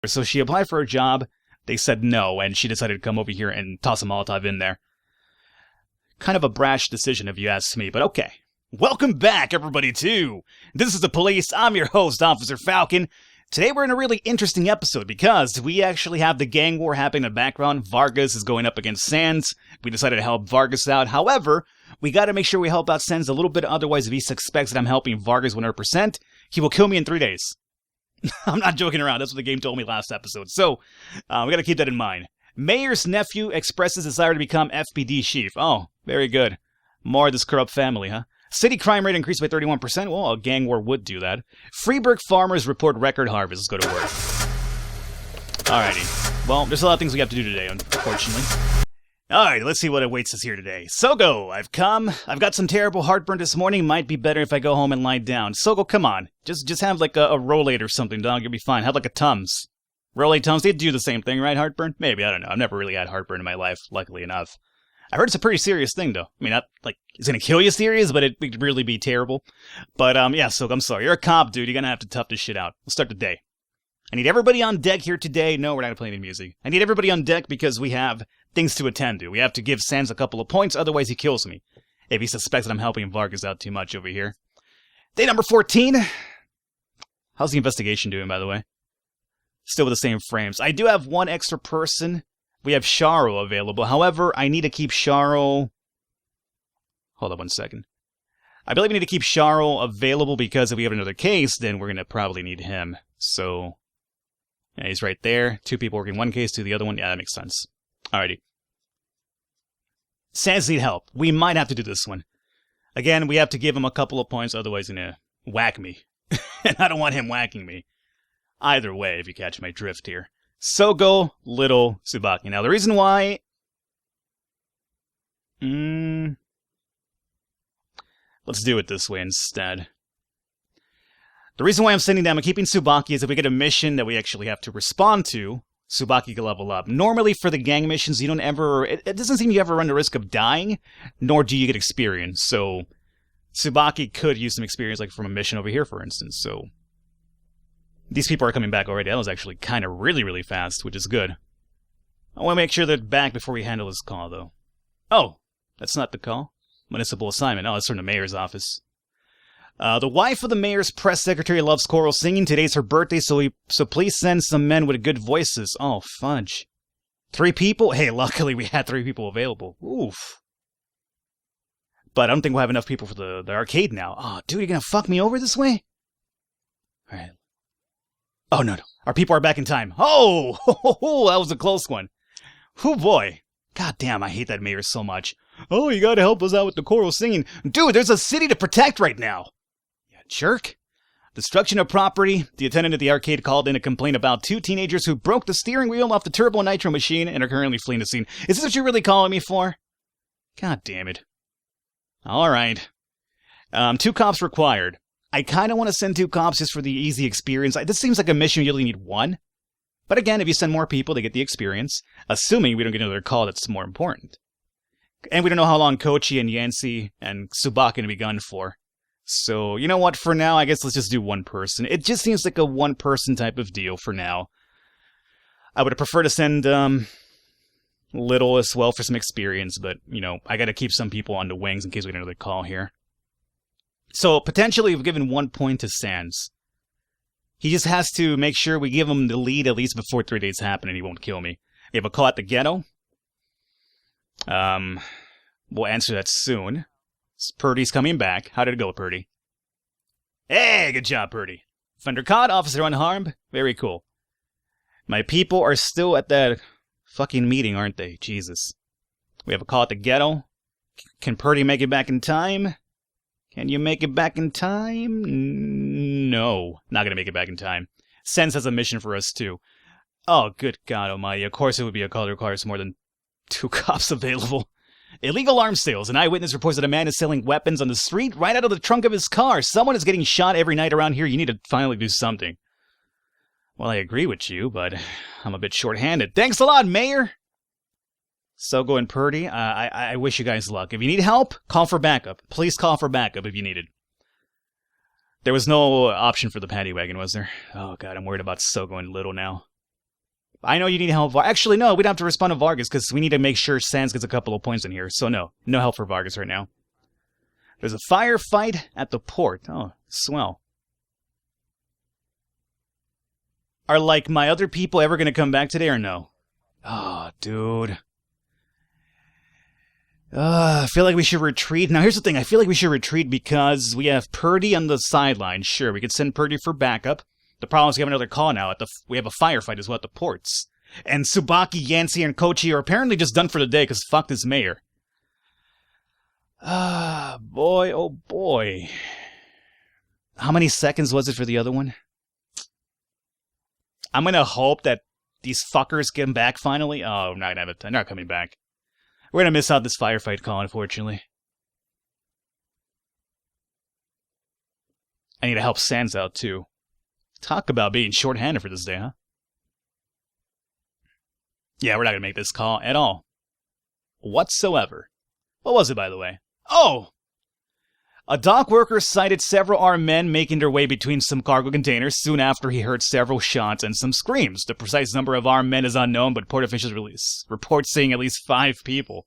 So she applied for a job. They said no, and she decided to come over here and toss a Molotov in there. Kind of a brash decision, if you ask me, but okay. Welcome back, everybody, to This is the Police. I'm your host, Officer Falcon. Today we're in a really interesting episode because we actually have the gang war happening in the background. Vargas is going up against Sands. We decided to help Vargas out. However, we got to make sure we help out Sands a little bit. Otherwise, if he suspects that I'm helping Vargas 100%, he will kill me in 3 days. I'm not joking around. That's what the game told me last episode. So, we got to keep that in mind. Mayor's nephew expresses desire to become FPD chief. Oh, very good. More of this corrupt family, huh? City crime rate increased by 31%. Well, a gang war would do that. Freeburg farmers report record harvest. Let's go to work. Alrighty. Well, there's a lot of things we have to do today, unfortunately. Alright, let's see what awaits us here today. Sogo, I've got some terrible heartburn this morning. Might be better if I go home and lie down. Sogo, come on. Just have like a Rolade or something, dog. You'll be fine. Have like a Tums. Rolade Tums, they do the same thing, right? Heartburn? Maybe, I don't know. I've never really had heartburn in my life, luckily enough. I heard it's a pretty serious thing, though. I mean, not like it's gonna kill you serious, but it'd really be terrible. But, yeah, so I'm sorry. You're a cop, dude. You're gonna have to tough this shit out. Let's start the day. I need everybody on deck here today. No, we're not gonna play any music. I need everybody on deck because we have things to attend to. We have to give Sands a couple of points, otherwise he kills me. If he suspects that I'm helping Vargas out too much over here. Day number 14. How's the investigation doing, by the way? Still with the same frames. I do have one extra person. We have Sharo available. However, I need to keep Sharo... Hold on 1 second. I believe we need to keep Sharo available because if we have another case, then we're going to probably need him. So, yeah, he's right there. 2 people working one case, 2 the other one. Yeah, that makes sense. Alrighty. Sands need help. We might have to do this one. Again, we have to give him a couple of points, otherwise he's going to whack me. And I don't want him whacking me. Either way, if you catch my drift here. Sogo, Little, Tsubaki. Now, the reason why... Let's do it this way instead. The reason why I'm sending them and keeping Tsubaki is if we get a mission that we actually have to respond to, Tsubaki can level up. Normally, for the gang missions, you don't ever... It doesn't seem you ever run the risk of dying, nor do you get experience. So, Tsubaki could use some experience, like from a mission over here, for instance. So, these people are coming back already. That was actually kind of really fast, which is good. I want to make sure they're back before we handle this call, though. Oh, that's not the call. Municipal assignment. Oh, that's from the mayor's office. The wife of the mayor's press secretary loves choral singing. Today's her birthday, so please send some men with good voices. Oh, fudge. 3 people? Hey, luckily we had 3 people available. Oof. But I don't think we'll have enough people for the arcade now. Oh, dude, you're gonna fuck me over this way? Alright. Oh, no. Our people are back in time. Oh! That was a close one. Oh, boy. God damn, I hate that mayor so much. Oh, you gotta help us out with the choral singing. Dude, there's a city to protect right now. Yeah, jerk. Destruction of property. The attendant at the arcade called in a complaint about 2 teenagers who broke the steering wheel off the turbo nitro machine and are currently fleeing the scene. Is this what you're really calling me for? God damn it. Alright. 2 cops required. I kind of want to send 2 cops just for the easy experience. This seems like a mission you only need 1. But again, if you send more people, they get the experience. Assuming we don't get another call that's more important. And we don't know how long Kochi and Yancey and Tsubaki are going to be gone for. So, you know what? For now, I guess let's just do 1 person. It just seems like a 1-person type of deal for now. I would prefer to send Little as well for some experience. But, you know, I got to keep some people on the wings in case we get another call here. So, potentially, we've given 1 point to Sands. He just has to make sure we give him the lead at least before 3 days happen and he won't kill me. We have a call at the ghetto. We'll answer that soon. Purdy's coming back. How did it go, Purdy? Hey, good job, Purdy. Offender caught, officer unharmed. Very cool. My people are still at that fucking meeting, aren't they? Jesus. We have a call at the ghetto. Can Purdy make it back in time? Can you make it back in time? No. Not gonna make it back in time. Sense has a mission for us, too. Oh, good God almighty. Of course it would be a call that requires more than 2 cops available. Illegal arms sales. An eyewitness reports that a man is selling weapons on the street right out of the trunk of his car. Someone is getting shot every night around here. You need to finally do something. Well, I agree with you, but I'm a bit short-handed. Thanks a lot, Mayor! Sogo and Purdy, I wish you guys luck. If you need help, call for backup. Please call for backup if you need it. There was no option for the paddy wagon, was there? Oh god, I'm worried about Sogo and Little now. I know you need help. Actually, no, we don't have to respond to Vargas because we need to make sure Sans gets a couple of points in here. So no help for Vargas right now. There's a firefight at the port. Oh, swell. Are, like, my other people ever going to come back today or no? Oh, dude. I feel like we should retreat. Now, here's the thing. I feel like we should retreat because we have Purdy on the sideline. Sure, we could send Purdy for backup. The problem is we have another call now. We have a firefight as well at the ports. And Tsubaki, Yancey, and Kochi are apparently just done for the day because fuck this mayor. Ah, boy, oh boy. How many seconds was it for the other one? I'm gonna hope that these fuckers get back finally. Oh, I'm not gonna have it. They're not coming back. We're gonna miss out this firefight call, unfortunately. I need to help Sans out, too. Talk about being shorthanded for this day, huh? Yeah, we're not gonna make this call at all. Whatsoever. What was it, by the way? Oh! A dock worker sighted several armed men making their way between some cargo containers soon after he heard several shots and some screams. The precise number of armed men is unknown, but port officials release reports saying at least 5 people.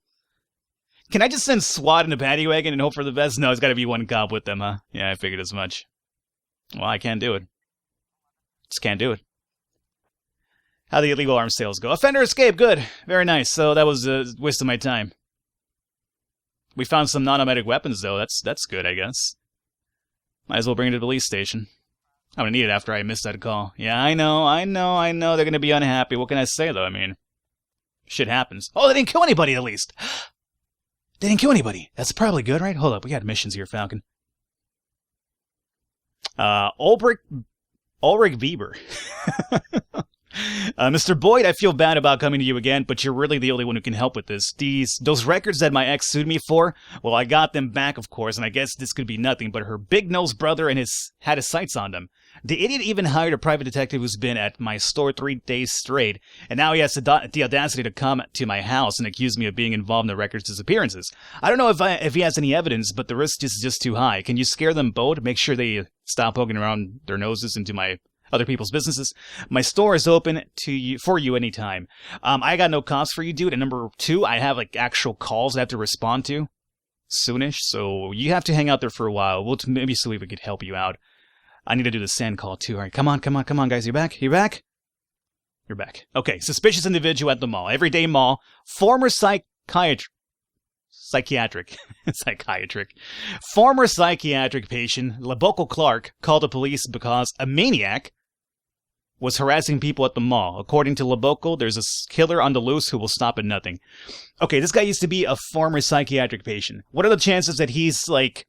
Can I just send SWAT in a paddy wagon and hope for the best? No, it's gotta be one cop with them, huh? Yeah, I figured as much. Well, I can't do it. Just can't do it. How the illegal arms sales go? Offender escape, good. Very nice. So that was a waste of my time. We found some non-automatic weapons, though. That's good, I guess. Might as well bring it to the police station. I'm gonna need it after I missed that call. Yeah, I know. They're gonna be unhappy. What can I say, though? I mean, shit happens. Oh, they didn't kill anybody, at least. They didn't kill anybody. That's probably good, right? Hold up, we got missions here, Falcon. Ulrich Bieber. Mr. Boyd, I feel bad about coming to you again, but you're really the only one who can help with this. Those records that my ex sued me for, well, I got them back, of course, and I guess this could be nothing, but her big-nosed brother had his sights on them. The idiot even hired a private detective who's been at my store 3 days straight, and now he has the audacity to come to my house and accuse me of being involved in the record's disappearances. I don't know if he has any evidence, but the risk is just too high. Can you scare them both? Make sure they stop poking around their noses into my other people's businesses. My store is open for you anytime. I got no cops for you, dude. And number 2, I have like actual calls I have to respond to soonish, so you have to hang out there for a while. We'll maybe see if we could help you out. I need to do the sand call too. All right, come on, guys. You back? You back? You're back. Okay, suspicious individual at the mall. Everyday mall. Former psychiatric. Former psychiatric patient, Laboco Clark, called the police because a maniac was harassing people at the mall. According to Laboco, there's a killer on the loose who will stop at nothing. Okay, this guy used to be a former psychiatric patient. What are the chances that he's, like,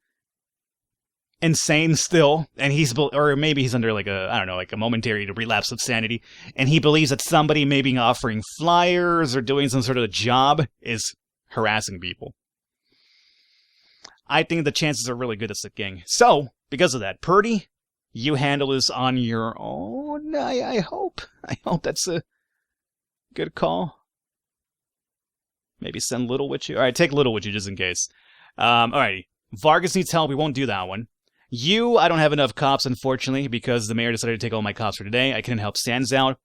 insane still, and or maybe he's under, like, a momentary relapse of sanity, and he believes that somebody maybe offering flyers or doing some sort of job is harassing people? I think the chances are really good it's a gang. So, because of that, Purdy, you handle this on your own, I hope. I hope that's a good call. Maybe send Little with you. Alright, take Little with you just in case. Alrighty. Vargas needs help. We won't do that one. I don't have enough cops, unfortunately, because the mayor decided to take all my cops for today. I couldn't help Sans out.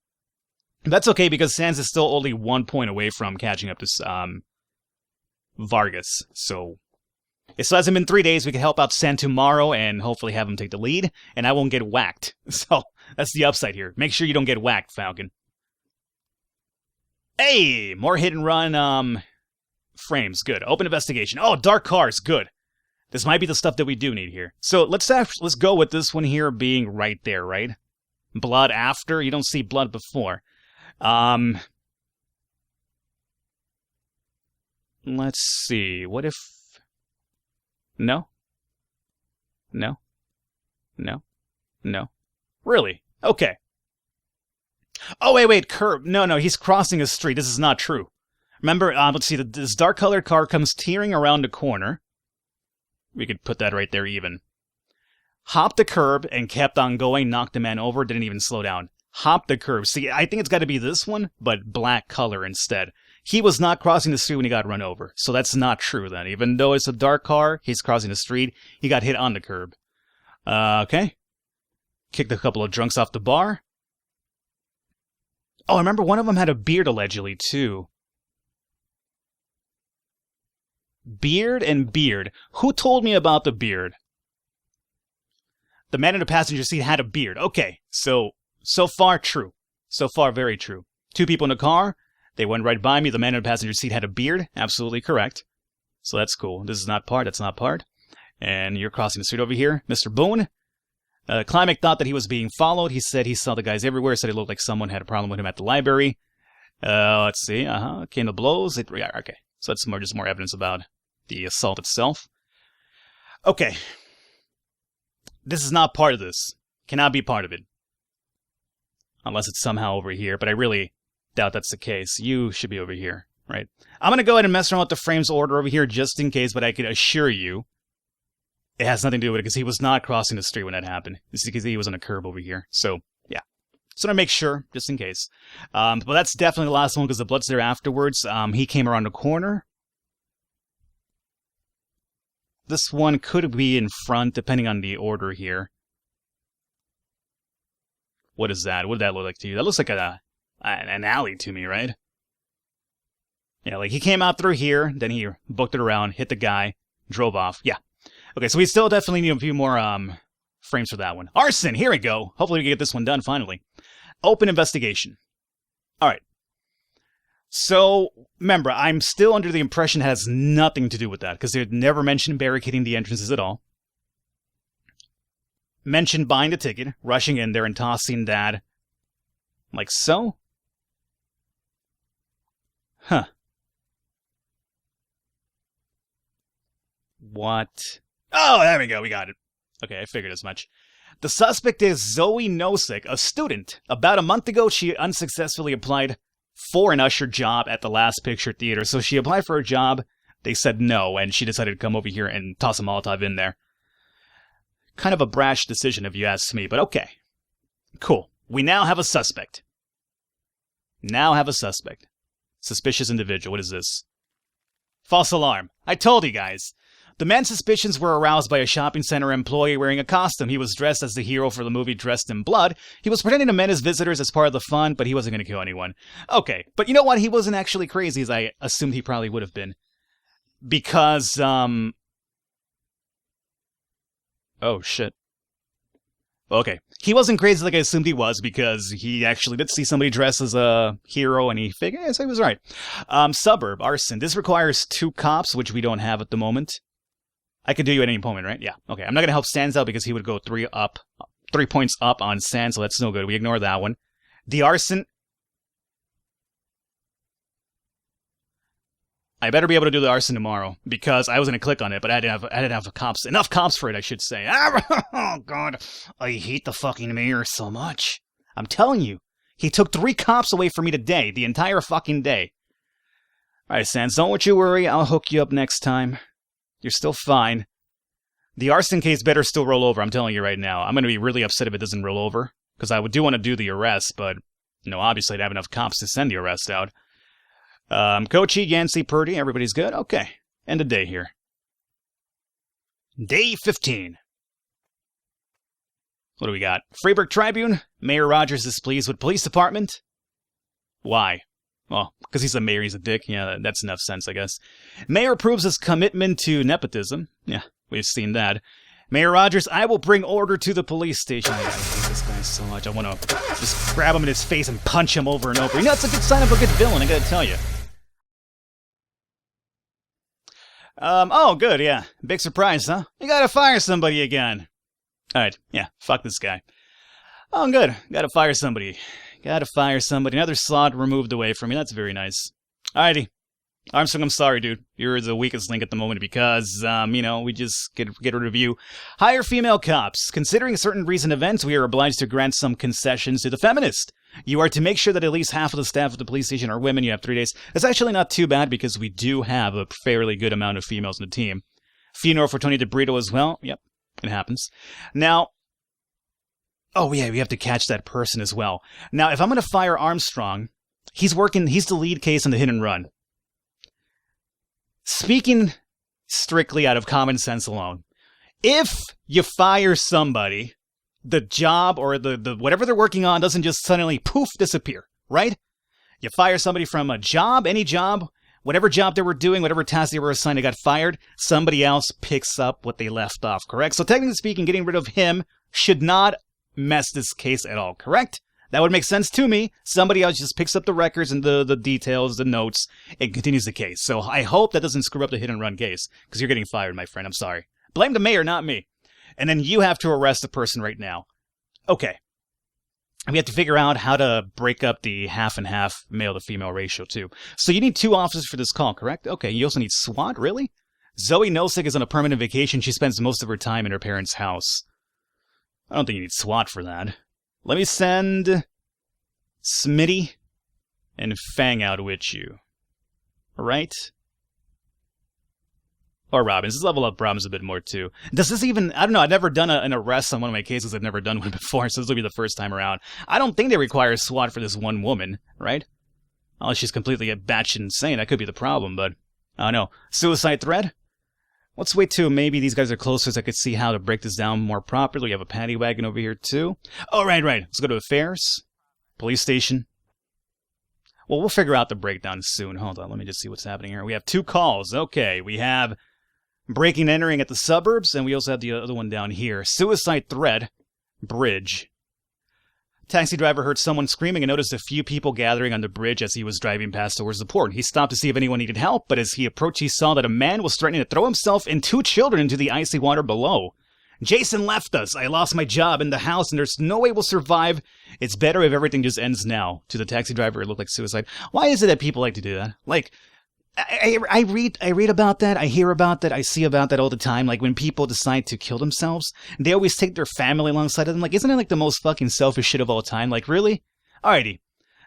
That's okay, because Sans is still only 1 point away from catching up to Vargas. So it still hasn't been 3 days. We can help out San tomorrow and hopefully have him take the lead, and I won't get whacked. So that's the upside here. Make sure you don't get whacked, Falcon. Hey, more hit and run frames. Good. Open investigation. Oh, dark cars. Good. This might be the stuff that we do need here. So let's go with this one here being right there, right? Blood after. You don't see blood before. Let's see. What if... No? Really? Okay. Oh, wait, curb. No, he's crossing a street. This is not true. Remember, let's see, this dark-colored car comes tearing around the corner. We could put that right there even. Hopped the curb and kept on going, knocked the man over, didn't even slow down. Hopped the curb. See, I think it's got to be this one, but black color instead. He was not crossing the street when he got run over, so that's not true then. Even though it's a dark car, he's crossing the street, he got hit on the curb. Okay. Kicked a couple of drunks off the bar. Oh, I remember one of them had a beard, allegedly, too. Beard and beard. Who told me about the beard? The man in the passenger seat had a beard. Okay, so far, true. So far, very true. Two people in the car. They went right by me. The man in the passenger seat had a beard. Absolutely correct. So that's cool. This is not part. That's not part. And you're crossing the street over here. Mr. Boone. Climac thought that he was being followed. He said he saw the guys everywhere. Said it looked like someone had a problem with him at the library. Let's see. Came to blows. Okay. So that's just more evidence about the assault itself. Okay. This is not part of this. Cannot be part of it. Unless it's somehow over here. But I really doubt that's the case. You should be over here, right? I'm going to go ahead and mess around with the frames order over here just in case. But I can assure you, it has nothing to do with it because he was not crossing the street when that happened. This is because he was on a curb over here. So, yeah. So to make sure, just in case. But that's definitely the last one because the blood's there afterwards. He came around the corner. This one could be in front, depending on the order here. What is that? What did that look like to you? That looks like an alley to me, right? Yeah, like he came out through here, then he booked it around, hit the guy, drove off. Yeah. Okay, so we still definitely need a few more frames for that one. Arson, here we go. Hopefully we can get this one done finally. Open investigation. All right. So, remember, I'm still under the impression it has nothing to do with that, because they never mentioned barricading the entrances at all. Mentioned buying the ticket, rushing in there and tossing that like so. Huh. What? Oh, there we go, we got it. Okay, I figured as much. The suspect is Zoe Nosek, a student. About a month ago, she unsuccessfully applied for an usher job at the Last Picture Theater. So she applied for a job, they said no, and she decided to come over here and toss a Molotov in there. Kind of a brash decision if you ask me, but okay. Cool. We now have a suspect. Suspicious individual. What is this? False alarm. I told you guys. The man's suspicions were aroused by a shopping center employee wearing a costume. He was dressed as the hero for the movie Dressed in Blood. He was pretending to menace visitors as part of the fun, but he wasn't going to kill anyone. Okay, but you know what? He wasn't actually crazy, as I assumed he probably would have been. Because, oh, shit. Okay, he wasn't crazy like I assumed he was, because he actually did see somebody dressed as a hero, and he figured, yes, he was right. Suburb, arson. This requires 2 cops, which we don't have at the moment. I could do you at any moment, right? Yeah. Okay. I'm not going to help Sans out because he would go 3 points up on Sans, so that's no good. We ignore that one. The arson. I better be able to do the arson tomorrow because I was going to click on it, but I didn't have enough cops for it, I should say. Oh, God. I hate the fucking mayor so much. I'm telling you. He took 3 cops away from me today, the entire fucking day. All right, Sans, don't you worry. I'll hook you up next time. You're still fine. The arson case better still roll over, I'm telling you right now. I'm going to be really upset if it doesn't roll over, because I do want to do the arrest, but, you know, obviously I'd have enough cops to send the arrest out. Kochi, Yancey, Purdy, everybody's good? Okay. End of day here. Day 15. What do we got? Freeburg Tribune. Mayor Rogers displeased with police department. Why? Well, because he's a mayor, he's a dick. Yeah, that's enough sense, I guess. Mayor proves his commitment to nepotism. Yeah, we've seen that. Mayor Rogers, I will bring order to the police station. I hate this guy so much. I want to just grab him in his face and punch him over and over. You know, it's a good sign of a good villain, I gotta tell you. Oh, good, yeah. Big surprise, huh? You gotta fire somebody again. Alright, yeah, fuck this guy. Oh, good. Gotta fire somebody. Another slot removed away from me. That's very nice. Alrighty. Armstrong, I'm sorry, dude. You're the weakest link at the moment because, you know, we just get rid of you. Hire female cops. Considering certain recent events, we are obliged to grant some concessions to the feminist. You are to make sure that at least half of the staff of the police station are women. You have 3 days. That's actually not too bad because we do have a fairly good amount of females in the team. Funeral for Tony DeBrito as well. Yep, it happens. Now, oh yeah, we have to catch that person as well. Now, if I'm going to fire Armstrong, he's the lead case in the hit and run. Speaking strictly out of common sense alone, if you fire somebody, the job or the whatever they're working on doesn't just suddenly poof disappear. right? You fire somebody from a job, any job, whatever job they were doing, whatever task they were assigned, they got fired, somebody else picks up what they left off, correct? So technically speaking, getting rid of him should not mess this case at all, correct? That would make sense to me. Somebody else just picks up the records and the details, the notes, and continues the case. So I hope that doesn't screw up the hit and run case, because you're getting fired, my friend. I'm sorry. Blame the mayor, not me. And then you have to arrest the person right now. Okay. We have to figure out how to break up the half and half male to female ratio, too. So you need 2 officers for this call, correct? Okay, you also need SWAT, really? Zoe Nosek is on a permanent vacation. She spends most of her time in her parents' house. I don't think you need SWAT for that. Let me send Smitty and Fang out with you. Alright? Or Robbins. Let's level up Robbins a bit more, too. Does this even... I don't know. I've never done an arrest on one of my cases. I've never done one before, so this will be the first time around. I don't think they require SWAT for this one woman, right? Unless she's completely batshit insane. That could be the problem, but... I don't know. Suicide threat? Let's wait till maybe these guys are closer so I could see how to break this down more properly. We have a paddy wagon over here, too. Oh, right. Let's go to affairs. Police station. Well, we'll figure out the breakdown soon. Hold on. Let me just see what's happening here. We have 2 calls. Okay, we have... breaking and entering at the suburbs, and we also have the other one down here. Suicide threat, bridge. Taxi driver heard someone screaming and noticed a few people gathering on the bridge as he was driving past towards the port. He stopped to see if anyone needed help, but as he approached, he saw that a man was threatening to throw himself and 2 children into the icy water below. Jason left us. I lost my job in the house, and there's no way we'll survive. It's better if everything just ends now. To the taxi driver, it looked like suicide. Why is it that people like to do that? Like... I read about that, I hear about that, I see about that all the time. Like, when people decide to kill themselves, they always take their family alongside of them. Like, isn't it like the most fucking selfish shit of all time? Like, really? Alrighty.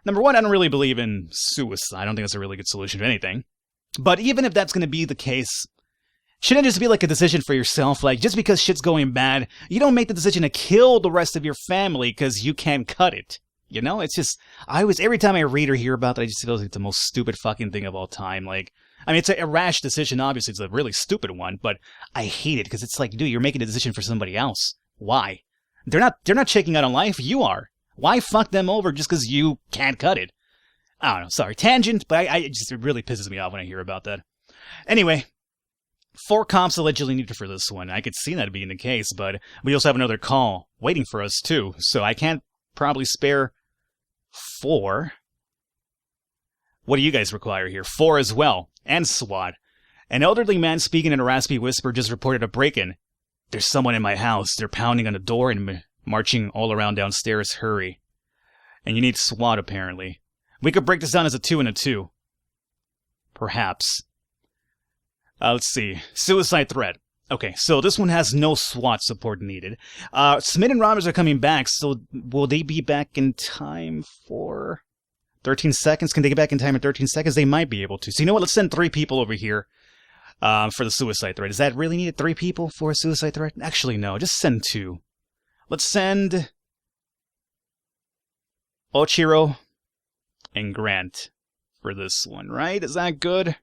Number 1, I don't really believe in suicide. I don't think that's a really good solution to anything. But even if that's going to be the case, shouldn't it just be like a decision for yourself? Like, just because shit's going bad, you don't make the decision to kill the rest of your family because you can't cut it. You know, it's just, every time I read or hear about that, I just feel like it's the most stupid fucking thing of all time. Like, I mean, it's a rash decision, obviously, it's a really stupid one, but I hate it, because it's like, dude, you're making a decision for somebody else. Why? They're not checking out on life, you are. Why fuck them over just because you can't cut it? I don't know, sorry, tangent, but it really pisses me off when I hear about that. Anyway, 4 cops allegedly needed for this one. I could see that being the case, but we also have another call waiting for us, too, so I can't probably spare 4. What do you guys require here? 4 as well. And SWAT. An elderly man speaking in a raspy whisper just reported a break-in. There's someone in my house. They're pounding on the door and marching all around downstairs. Hurry. And you need SWAT, apparently. We could break this down as a 2 and a 2. Perhaps. Let's see. Suicide threat. Okay, so this one has no SWAT support needed. Smith and Roberts are coming back, so will they be back in time for 13 seconds? Can they get back in time in 13 seconds? They might be able to. So you know what? Let's send 3 people over here for the suicide threat. Is that really needed? 3 people for a suicide threat? Actually, no. Just send 2. Let's send Ochiro and Grant for this one, right? Is that good?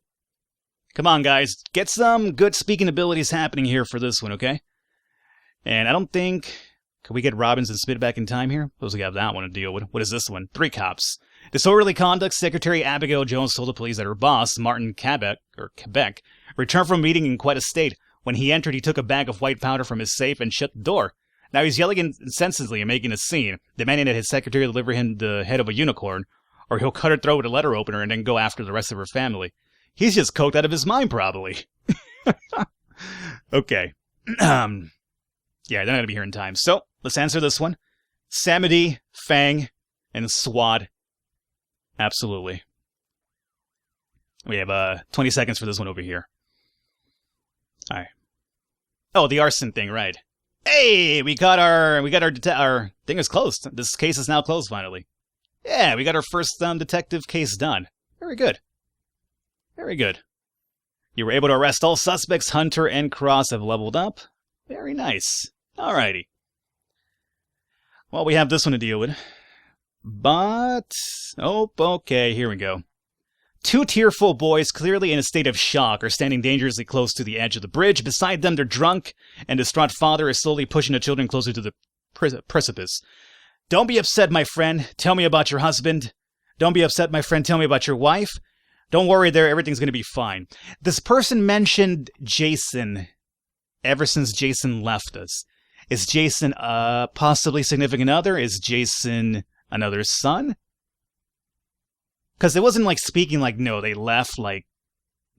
Come on, guys. Get some good speaking abilities happening here for this one, okay? And I don't think... Can we get Robbins and Smith back in time here? Suppose we have that one to deal with. What is this one? 3 cops. Disorderly conduct. Secretary Abigail Jones told the police that her boss, Martin Quebec, returned from a meeting in quite a state. When he entered, he took a bag of white powder from his safe and shut the door. Now he's yelling incessantly and making a scene, demanding that his secretary deliver him the head of a unicorn, or he'll cut her throat with a letter opener and then go after the rest of her family. He's just coked out of his mind, probably. Okay. Yeah, they're not going to be here in time. So, let's answer this one. Samedi, Fang, and SWAT. Absolutely. We have 20 seconds for this one over here. Alright. Oh, the arson thing, right. Hey, we got our thing is closed. This case is now closed, finally. Yeah, we got our first detective case done. Very good. Very good. You were able to arrest all suspects. Hunter and Cross have leveled up. Very nice. Alrighty. Well, we have this one to deal with. But... oh, okay, here we go. 2 tearful boys, clearly in a state of shock, are standing dangerously close to the edge of the bridge. Beside them, their drunk and distraught father is slowly pushing the children closer to the precipice. Don't be upset, my friend. Tell me about your husband. Don't be upset, my friend. Tell me about your wife. Don't worry there, everything's gonna be fine. This person mentioned Jason ever since Jason left us. Is Jason a possibly significant other? Is Jason another son? Because it wasn't like speaking like, no, they left like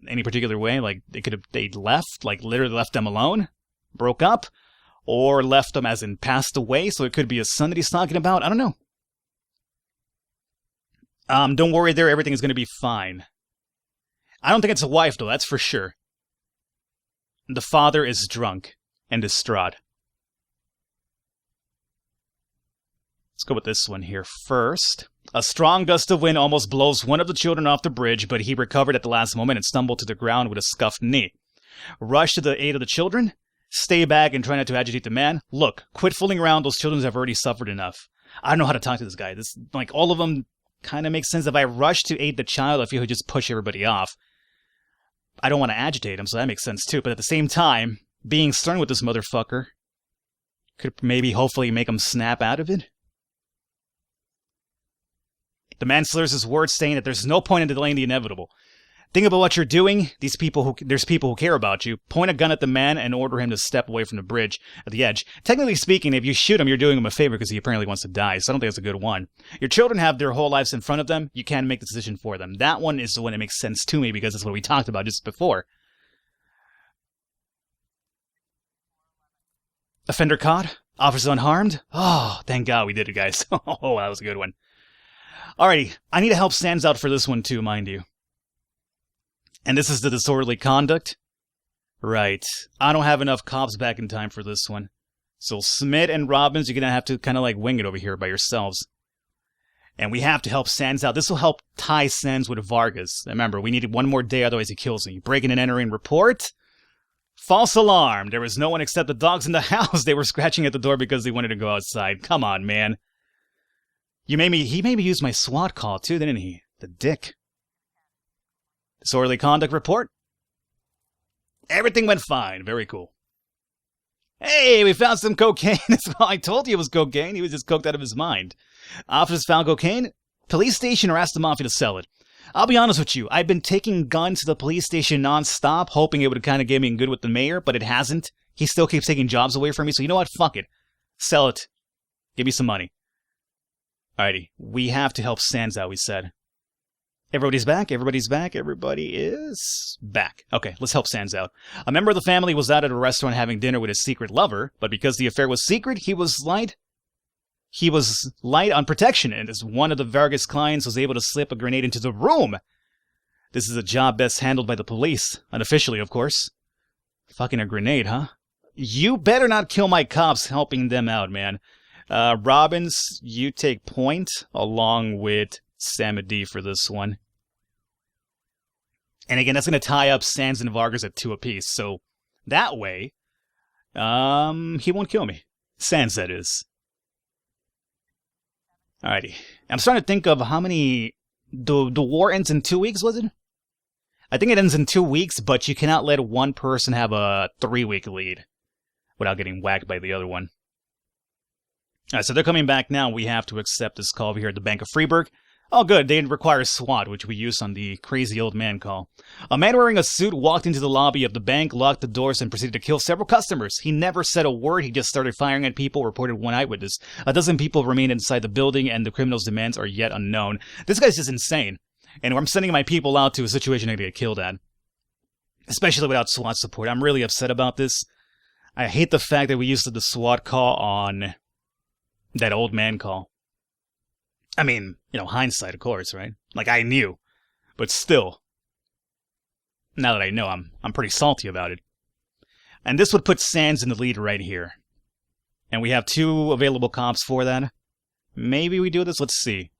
any particular way. Like they left, like literally left them alone, broke up, or left them as in passed away. So it could be a son that he's talking about. I don't know. Don't worry there, everything is going to be fine. I don't think it's a wife though, that's for sure. The father is drunk and distraught. Let's go with this one here first. A strong gust of wind almost blows one of the children off the bridge, but he recovered at the last moment and stumbled to the ground with a scuffed knee. Rush to the aid of the children. Stay back and try not to agitate the man. Look, quit fooling around. Those children have already suffered enough. I don't know how to talk to this guy. This, like, all of them kind of makes sense. If I rush to aid the child, I feel he'll just push everybody off. I don't want to agitate him, so that makes sense too. But at the same time, being stern with this motherfucker could maybe hopefully make him snap out of it. The man slurs his words, saying that there's no point in delaying the inevitable. Think about what you're doing. There's people who care about you. Point a gun at the man and order him to step away from the bridge at the edge. Technically speaking, if you shoot him, you're doing him a favor because he apparently wants to die, so I don't think that's a good one. Your children have their whole lives in front of them. You can't make the decision for them. That one is the one that makes sense to me because that's what we talked about just before. Offender caught. Officer unharmed. Oh, thank God we did it, guys. Oh, that was a good one. Alrighty, I need to help Sans out for this one too, mind you. And this is the disorderly conduct? Right. I don't have enough cops back in time for this one. So Smith and Robbins, you're gonna have to kind of like wing it over here by yourselves. And we have to help Sans out. This will help tie Sans with Vargas. Remember, we needed one more day, otherwise he kills me. Breaking and entering report. False alarm. There was no one except the dogs in the house. They were scratching at the door because they wanted to go outside. Come on, man. He made me use my SWAT call too, didn't he? The dick. Disorderly conduct report. Everything went fine. Very cool. Hey, we found some cocaine. I told you it was cocaine. He was just coked out of his mind. Officers found cocaine. Police station harassed the mafia to sell it. I'll be honest with you. I've been taking guns to the police station non-stop, hoping it would kind of get me in good with the mayor, but it hasn't. He still keeps taking jobs away from me, so you know what? Fuck it. Sell it. Give me some money. Alrighty, we have to help Sans out, we said. Everybody's back, everybody is back. Okay, let's help Sans out. A member of the family was out at a restaurant having dinner with his secret lover, but because the affair was secret, he was light on protection, and as one of the Vargas clients was able to slip a grenade into the room. This is a job best handled by the police, unofficially, of course. Fucking a grenade, huh? You better not kill my cops helping them out, man. Robbins, you take point, along with Samadi for this one. And again, that's going to tie up Sans and Vargas at 2 apiece, so that way, he won't kill me. Sans, that is. Alrighty. I'm starting to think of how many... The war ends in 2 weeks, was it? I think it ends in 2 weeks, but you cannot let one person have a 3-week lead without getting whacked by the other one. Alright, so they're coming back now. We have to accept this call over here at the Bank of Freeburg. Oh, good. They require SWAT, which we used on the crazy old man call. A man wearing a suit walked into the lobby of the bank, locked the doors, and proceeded to kill several customers. He never said a word. He just started firing at people, reported one eyewitness. A dozen people remain inside the building, and the criminal's demands are yet unknown. This guy's just insane. And I'm sending my people out to a situation to get killed at. Especially without SWAT support. I'm really upset about this. I hate the fact that we used the SWAT call on that old man call. I mean, hindsight, of course, right? Like, I knew. But still, now that I know, I'm pretty salty about it. And this would put Sans in the lead right here. And we have 2 available cops for that. Maybe we do this? Let's see.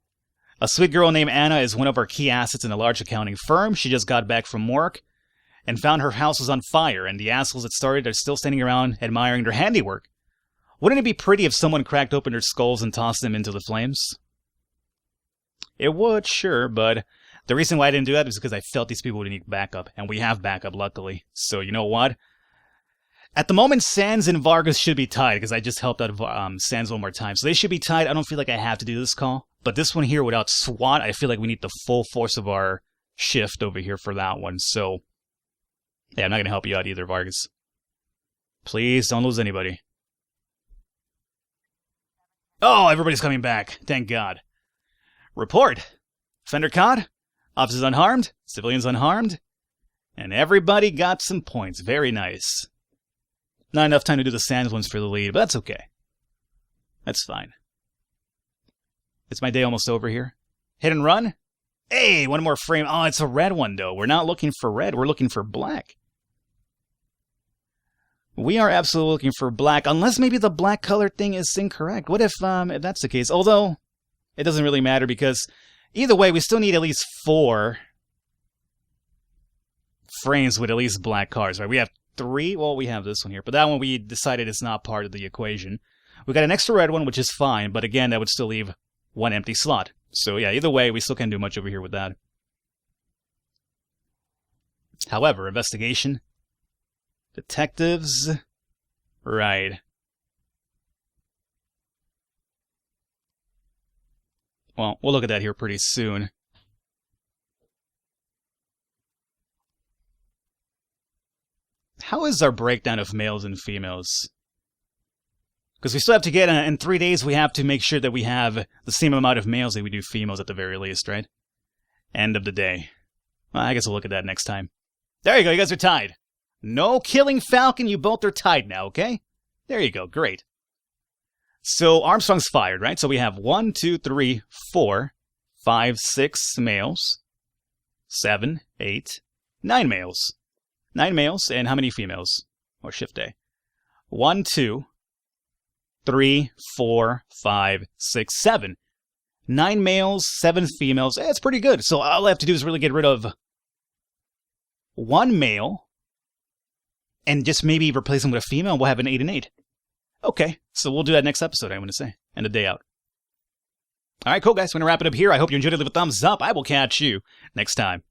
A sweet girl named Anna is one of our key assets in a large accounting firm. She just got back from work and found her house was on fire, and the assholes that started are still standing around admiring their handiwork. Wouldn't it be pretty if someone cracked open their skulls and tossed them into the flames? It would, sure, but the reason why I didn't do that is because I felt these people would need backup, and we have backup, luckily. So, you know what? At the moment, Sans and Vargas should be tied, because I just helped out Sans one more time. So they should be tied. I don't feel like I have to do this call. But this one here without SWAT, I feel like we need the full force of our shift over here for that one. So, yeah, I'm not going to help you out either, Vargas. Please don't lose anybody. Oh, everybody's coming back. Thank God. Report. Offender caught. Officers unharmed. Civilians unharmed. And everybody got some points. Very nice. Not enough time to do the Sands ones for the lead, but that's okay. That's fine. Is my day almost over here? Hit and run? Hey, one more frame. Oh, it's a red one, though. We're not looking for red. We're looking for black. We are absolutely looking for black, unless maybe the black color thing is incorrect. What if that's the case? Although, it doesn't really matter because either way, we still need at least 4 frames with at least black cars, right? We have 3. Well, we have this one here, but that one we decided is not part of the equation. We got an extra red one, which is fine, but again, that would still leave 1 empty slot. So yeah, either way, we still can't do much over here with that. However, investigation. Detectives. Right. Well, we'll look at that here pretty soon. How is our breakdown of males and females? Because we still have to get, in 3 days, we have to make sure that we have the same amount of males that we do females at the very least, right? End of the day. Well, I guess we'll look at that next time. There you go, you guys are tied. No killing Falcon, you both are tied now, okay? There you go, great. So Armstrong's fired, right? So we have 1, 2, 3, 4, 5, 6 males, 7, 8, 9 males. 9 males, and how many females? Or shift day? 1, 2, 3, 4, 5, 6, 7. 9 males, 7 females. That's pretty good. So all I have to do is really get rid of 1 male and just maybe replace him with a female, and we'll have an 8 and 8. Okay, so we'll do that next episode, I'm going to say, and a day out. All right, cool, guys. We're going to wrap it up here. I hope you enjoyed it. Leave a thumbs up. I will catch you next time.